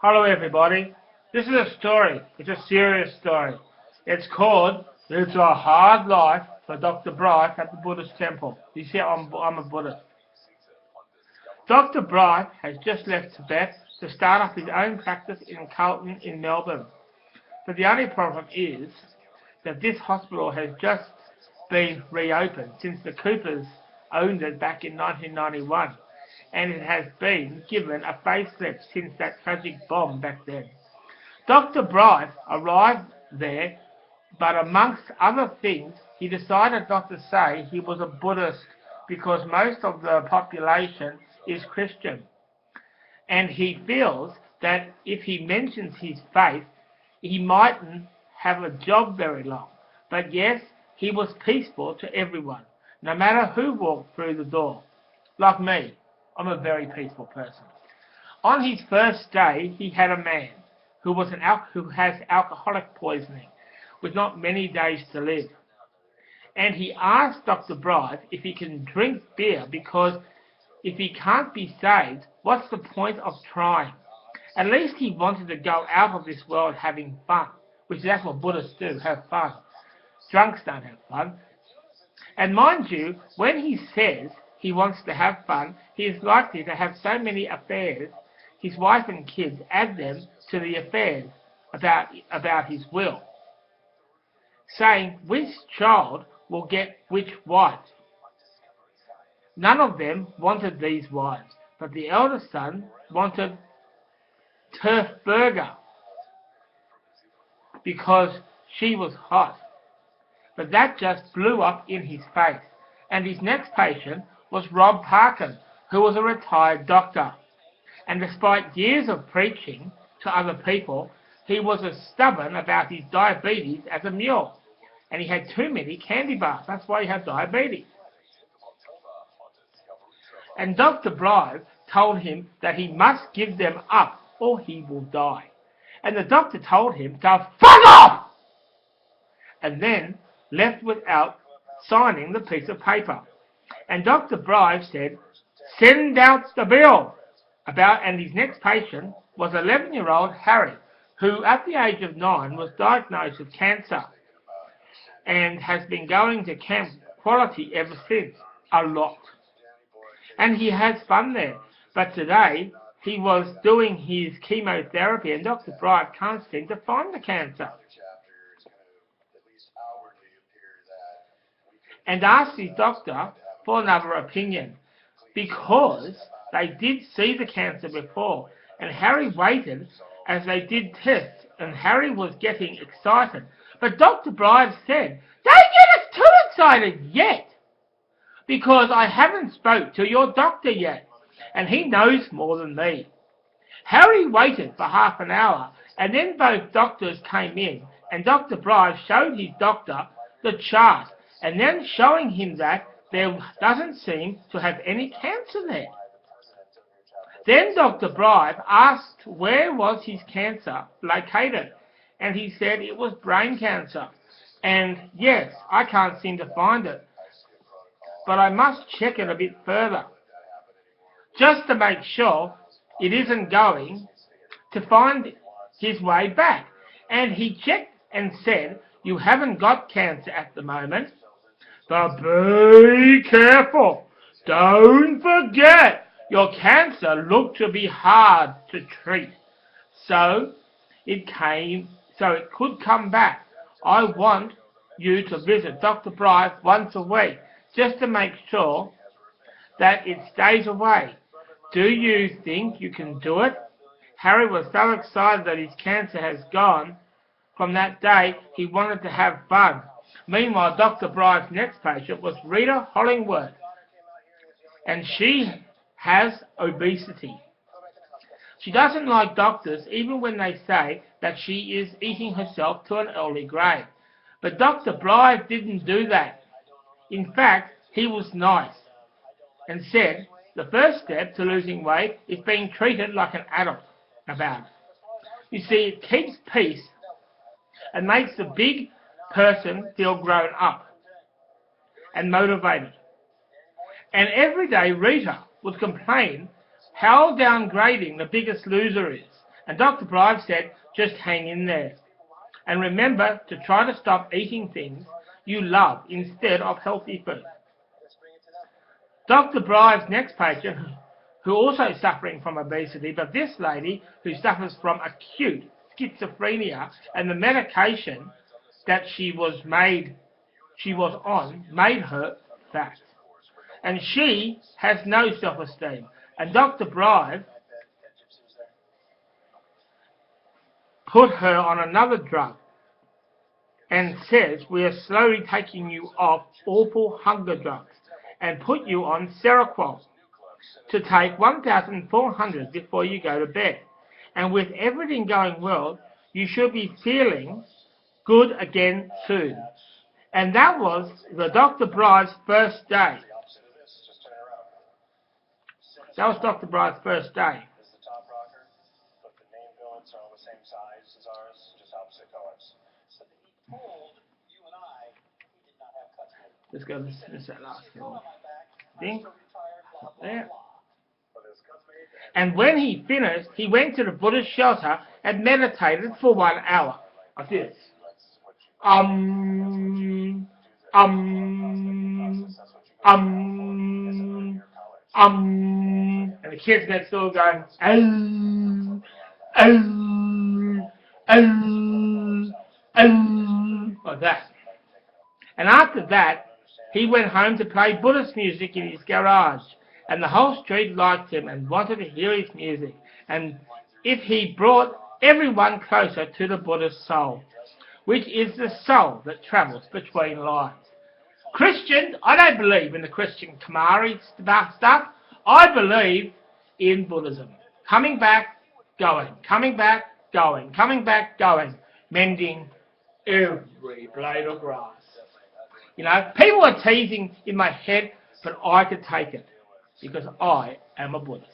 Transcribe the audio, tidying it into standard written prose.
Hello everybody. This is a story. It's a serious story. It's called It's a Hard Life for Dr. Brive at the Buddhist Temple. You see, I'm a Buddhist. Dr. Brive has just left Tibet to start up his own practice in Carlton in Melbourne. But the only problem is that this hospital has just been reopened since the Coopers owned it back in 1991. And it has been given a facelift since that tragic bomb back then. Dr. Brive arrived there, but amongst other things, he decided not to say he was a Buddhist because most of the population is Christian. And he feels that if he mentions his faith, he mightn't have a job very long. But yes, he was peaceful to everyone, no matter who walked through the door. Like me. I'm a very peaceful person. On his first day, he had a man who has alcoholic poisoning, with not many days to live. And he asked Dr. Brive if he can drink beer because if he can't be saved, what's the point of trying? At least he wanted to go out of this world having fun, which that's what Buddhists do, have fun. Drunks don't have fun. And mind you, when he says he wants to have fun, he is likely to have so many affairs, his wife and kids add them to the affairs about his will, saying which child will get which wife. None of them wanted these wives, but the eldest son wanted turf burger because she was hot. But that just blew up in his face, and his next patient was Rob Parkin, who was a retired doctor. And despite years of preaching to other people, he was as stubborn about his diabetes as a mule. And he had too many candy bars. That's why he had diabetes. And Dr. Brive told him that he must give them up or he will die. And the doctor told him to fuck off! And then left without signing the piece of paper. And Dr. Brive said, send out the bill. And his next patient was 11-year-old Harry, who at the age of 9 was diagnosed with cancer and has been going to Camp Quality ever since, a lot. And he has fun there. But today, he was doing his chemotherapy and Dr. Brive can't seem to find the cancer. And asked his doctor for another opinion, because they did see the cancer before, and Harry waited as they did tests, and Harry was getting excited. But Dr. Brive said, don't get us too excited yet, because I haven't spoke to your doctor yet, and he knows more than me. Harry waited for half an hour, and then both doctors came in, and Dr. Brive showed his doctor the chart, and then showing him that there doesn't seem to have any cancer there. Then Dr. Brive asked where was his cancer located, and he said it was brain cancer. And yes, I can't seem to find it, but I must check it a bit further, just to make sure it isn't going to find his way back. And he checked and said, you haven't got cancer at the moment, but be careful. Don't forget, your cancer looked to be hard to treat. So it could come back. I want you to visit Dr. Brive once a week, just to make sure that it stays away. Do you think you can do it? Harry was so excited that his cancer has gone. From that day, he wanted to have fun. Meanwhile, Dr. Brive's next patient was Rita Hollingworth, and she has obesity. She doesn't like doctors even when they say that she is eating herself to an early grave. But Dr. Brive didn't do that. In fact, he was nice and said the first step to losing weight is being treated like an adult about it. You see, it keeps peace and makes the big person feel grown up and motivated. And every day Rita would complain how downgrading the Biggest Loser is, And Dr. Brive said, just hang in there. And remember to try to stop eating things you love instead of healthy food. Dr. Brive's next patient, who also is suffering from obesity, but this lady who suffers from acute schizophrenia, and the medication that she was on made her fat. And she has no self-esteem. And Dr. Brive put her on another drug and says, we are slowly taking you off awful hunger drugs and put you on Seroquel to take 1,400 before you go to bed. And with everything going well, you should be feeling good again soon. And that was the Dr. Brive's first day. That was Dr. Brive's first day. Let's go to that last thing. There. And when he finished, he went to the Buddhist shelter and meditated for 1 hour. Like this. And the kids next door going, like that. And after that, he went home to play Buddhist music in his garage. And the whole street liked him and wanted to hear his music. And he brought everyone closer to the Buddhist soul, which is the soul that travels between lives. Christians, I don't believe in the Christian Kamari stuff. I believe in Buddhism. Coming back, going. Coming back, going. Coming back, going. Mending every blade of grass. You know, people are teasing in my head, but I could take it because I am a Buddhist.